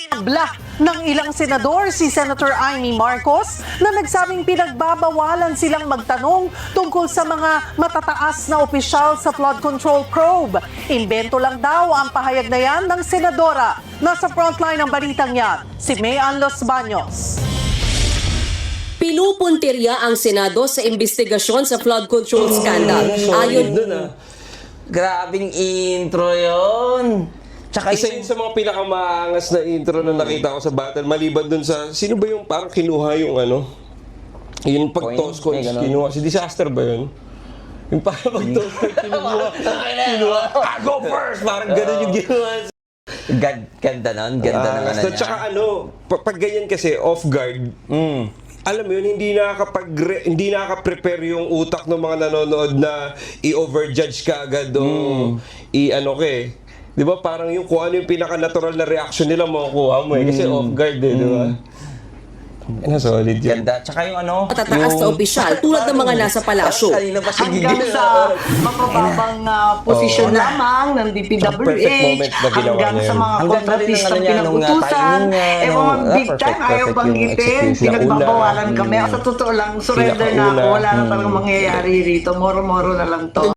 Blah ng ilang senador si Senator Amy Marcos na nagsabing pinagbabawalan silang magtanong tungkol sa mga matataas na opisyal sa flood control probe. Imbento lang daw ang pahayag na yan ng senadora. Nasa frontline ng balitang yan, si Mayan Los Baños. Pinupuntirya ang Senado sa investigasyon sa flood control scandal. Ayon Grabing intro yon. Tsaka Isa yun sa mga pinakamaangas na intro na nakita ko sa battle. Maliban dun sa, sino ba yung parang kinuha yung ano? Yung pag-toss coins, kinuha. Si Disaster ba yun? Yung parang pag-toss coins, kinuha. I go first! Parang ganun yung ginawa. Ganda nun, ganda naman na So, niya. tsaka ano, pag ganyan kasi, off guard, alam mo yun, hindi nakaka-prepare yung utak ng mga nanonood na i-overjudge ka agad o i-ano ka eh. Di ba parang yung kung ano yung pinaka-natural na reaction nila makukuha mo eh. Kasi off guard eh, di ba? Solid yun. Ganda. Tsaka yung ano, matataas na opisyal tulad ng mga nasa palasyo. Kanina pa siya Hanggang gigil. sa mabababang posisyon lamang ng Perfect moment DPWH, na ginawa hanggang niya sa yun. mga Hanggang na rin kontratistang ang ano niya, nung, pinagutusan, timing niya, mga nung, big perfect, time, ayaw perfect yung banggitin, execution. pinagbabawalan Nauna. kami. Sa totoo lang, surrender na ako, Pinakauna. wala na talagang mangyayari rito, moro-moro na lang to.